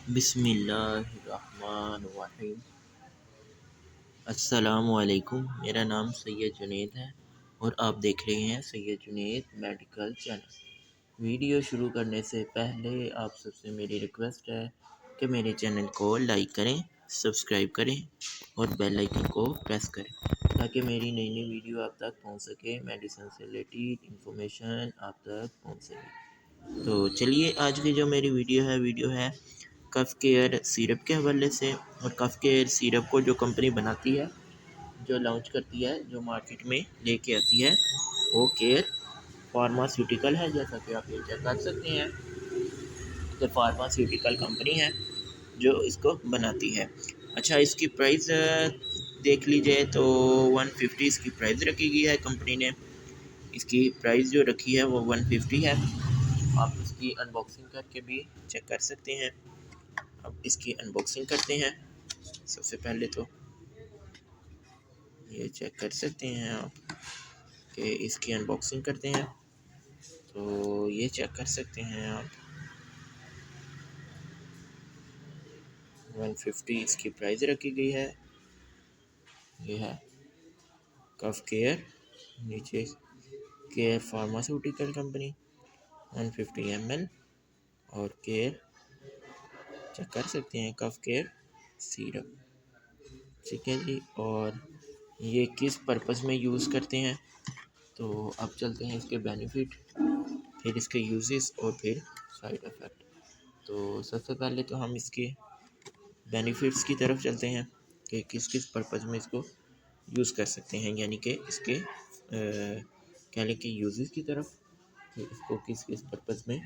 बिस्मिल्लाहिर्रहमानिर्रहीम। अस्सलामुअलैकुम। मेरा नाम सैयद जुनैद है और आप देख रहे हैं Syed Junaid medical channel. Video शुरू करने से पहले आप सबसे मेरी रिक्वेस्ट है कि मेरे चैनल को लाइक करें, सब्सक्राइब करें और बेल आइकन को प्रेस करें ताकि मेरी नई नई वीडियो आप तक पहुंच सके, मेडिसिन से रिलेटेड इंफॉर्मेशन आप तक पहुंच सके। तो चलिए, आज की जो मेरी वीडियो है कफ केयर सिरप के हवाले से। और कफ केयर सिरप को जो कंपनी बनाती है, जो लॉन्च करती है, जो मार्केट में लेके आती है, वो केयर फार्मास्यूटिकल है। जैसा कि आप ये चेक कर सकते हैं कि फार्मास्यूटिकल कंपनी है जो इसको बनाती है। अच्छा, इसकी प्राइस देख लीजिए तो 150 इसकी प्राइस रखी गई है कंपनी ने। इसकी प्राइस जो रखी है वो 150 है। आप इसकी अनबॉक्सिंग करके भी चेक कर सकते हैं। अब इसकी अनबॉक्सिंग करते हैं। सबसे पहले तो ये चेक कर सकते हैं आप कि इसकी अनबॉक्सिंग करते हैं। तो ये चेक कर सकते हैं आप 150 इसकी प्राइस रखी गई है। ये है कफ केयर, नीचे केयर फार्मास्यूटिकल कंपनी 150 ml और केयर चेक कर सकते हैं कफ केयर सिरप। ठीक है जी। और ये किस पर्पस में यूज़ करते हैं, तो अब चलते हैं इसके बेनिफिट, फिर इसके यूजेस और फिर साइड इफ़ेक्ट। तो सबसे पहले तो हम इसके बेनिफिट्स की तरफ चलते हैं कि किस किस पर्पज़ में इसको यूज़ कर सकते हैं, यानी कि इसके कह लें कि यूजेस की तरफ कि इसको किस किस पर्पज़ में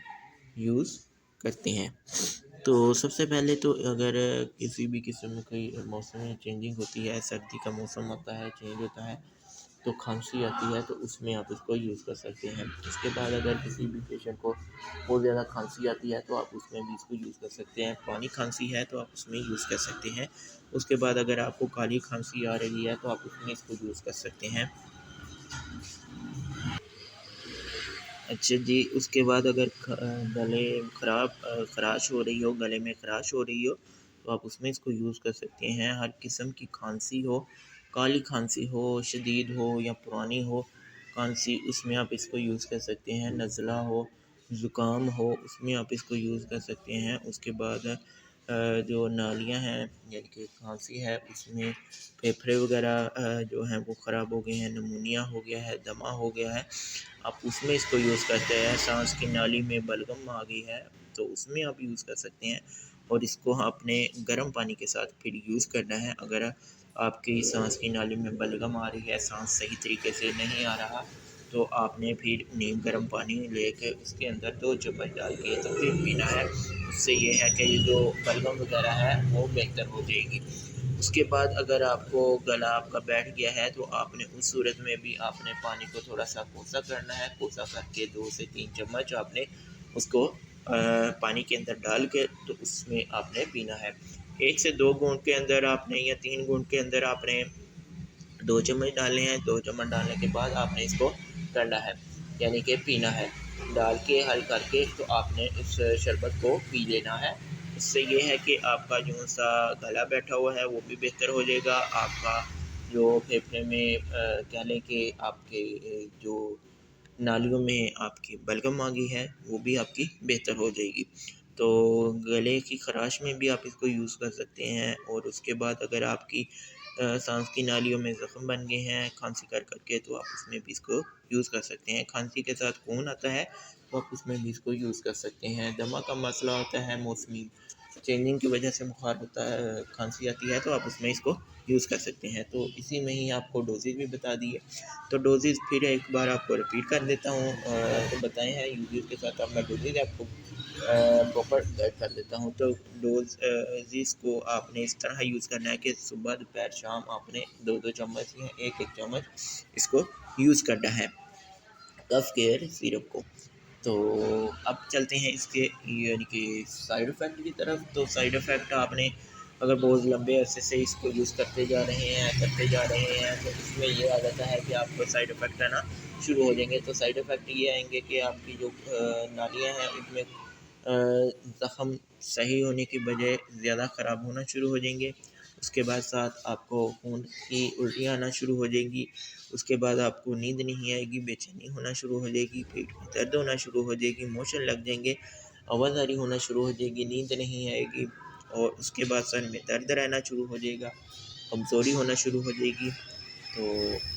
यूज़ करते हैं। तो सबसे पहले तो अगर किसी भी किस्म की मौसम में चेंजिंग होती है, सर्दी का मौसम होता है, चेंज होता है, तो खांसी आती है, तो उसमें आप इसको यूज़ कर सकते हैं। इसके बाद अगर किसी भी पेशेंट को बहुत ज़्यादा खांसी आती है तो आप उसमें भी इसको यूज़ कर सकते हैं। पानी खांसी है तो आप उसमें यूज़ कर सकते हैं। उसके बाद अगर आपको काली खांसी आ रही है तो आप उसमें इसको यूज़ कर सकते हैं। अच्छा जी, उसके बाद अगर गले खराश हो रही हो, गले में खराश हो रही हो, तो आप उसमें इसको यूज़ कर सकते हैं। हर किस्म की खांसी हो, काली खांसी हो, शदीद हो या पुरानी हो खांसी, उसमें आप इसको यूज़ कर सकते हैं। नज़ला हो, ज़ुकाम हो, उसमें आप इसको यूज़ कर सकते हैं। उसके बाद जो नालियाँ हैं यानी कि खांसी है, उसमें फेफड़े वगैरह जो हैं वो ख़राब हो गए हैं, नमूनिया हो गया है, दमा हो गया है, आप उसमें इसको यूज़ करते हैं। सांस की नाली में बलगम आ गई है तो उसमें आप यूज़ कर सकते हैं। और इसको आपने गर्म पानी के साथ फिर यूज़ करना है। अगर आपकी सांस की नाली में बलगम आ रही है, सांस सही तरीके से नहीं आ रहा, तो आपने फिर नीम गर्म पानी लेके उसके अंदर 2 चम्मच डाल के तो फिर पीना है। उससे ये है कि जो बलगम वगैरह है वो बेहतर हो जाएगी। उसके बाद अगर आपको गला आपका बैठ गया है तो आपने उस सूरत में भी आपने पानी को थोड़ा सा कोसा करना है। कोसा करके 2 से 3 चम्मच आपने उसको पानी के अंदर डाल के तो उसमें आपने पीना है। 1 से 2 घूंट के अंदर आपने या 3 घूंट के अंदर आपने 2 चम्मच डालने हैं। 2 चम्मच डालने के बाद आपने इसको करना है, यानी कि पीना है। डाल के हल करके तो आपने इस शरबत को पी लेना है। इससे ये है कि आपका जो सा गला बैठा हुआ है वो भी बेहतर हो जाएगा। आपका जो फेफड़े में कह लें कि आपके जो नालियों में आपकी बलगम आ गई है वो भी आपकी बेहतर हो जाएगी। तो गले की ख़राश में भी आप इसको यूज़ कर सकते हैं। और उसके बाद अगर आपकी सांस की नालियों में ज़ख्म बन गए हैं खांसी कर के, तो आप उसमें भी इसको यूज़ कर सकते हैं। खांसी के साथ खून आता है तो आप उसमें भी इसको यूज़ कर सकते हैं। दमा का मसला होता है, मौसमी चेंजिंग की वजह से बुखार होता है, खांसी आती है, तो आप उसमें इसको यूज़ कर सकते हैं। तो इसी में ही आपको डोजेज़ भी बता दिए। तो डोजेज़ फिर एक बार आपको रिपीट कर देता हूँ। तो बताए हैं यूजेज़ के साथ अब मैं डोजेज़ आपको प्रॉपर गाइड कर देता हूँ। तो डोजेज़ को आपने इस तरह यूज़ करना है कि सुबह, दोपहर, शाम आपने 2-2 चम्मच या 1-1 चम्मच इसको यूज़ करना है, कफ केयर सिरप को। तो अब चलते हैं इसके यानी कि साइड इफ़ेक्ट की तरफ। तो साइड इफ़ेक्ट आपने अगर बहुत लंबे अरसे से इसको यूज़ करते जा रहे हैं तो इसमें ये आ जाता है कि आपको साइड इफ़ेक्ट आना शुरू हो जाएंगे। तो साइड इफ़ेक्ट ये आएंगे कि आपकी जो नालियाँ हैं उनमें ज़ख़म सही होने की बजाय ज़्यादा ख़राब होना शुरू हो जाएंगे। उसके बाद साथ आपको खून की उल्टियाँ आना शुरू हो जाएंगी। उसके बाद आपको नींद नहीं आएगी, बेचैनी होना शुरू हो जाएगी, पेट में दर्द होना शुरू हो जाएगी, मोशन लग जाएंगे, आवाज़ारी होना शुरू हो जाएगी, नींद नहीं आएगी और उसके बाद सर में दर्द रहना शुरू हो जाएगा, कमज़ोरी होना शुरू हो जाएगी। तो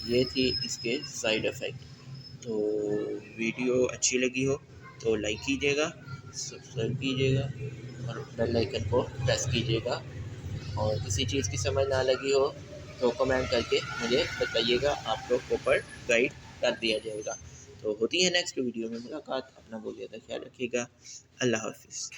ये थी इसके साइड इफ़ेक्ट। तो वीडियो अच्छी लगी हो तो लाइक कीजिएगा, सब्सक्राइब कीजिएगा और बेल आइकन को प्रेस कीजिएगा। और किसी चीज़ की समझ ना लगी हो तो कमेंट करके मुझे बताइएगा, आप लोग को पर गाइड कर दिया जाएगा। तो होती है नेक्स्ट वीडियो में मुलाकात। अपना बहुत ज़्यादा ख्याल रखिएगा। अल्लाह हाफिज़।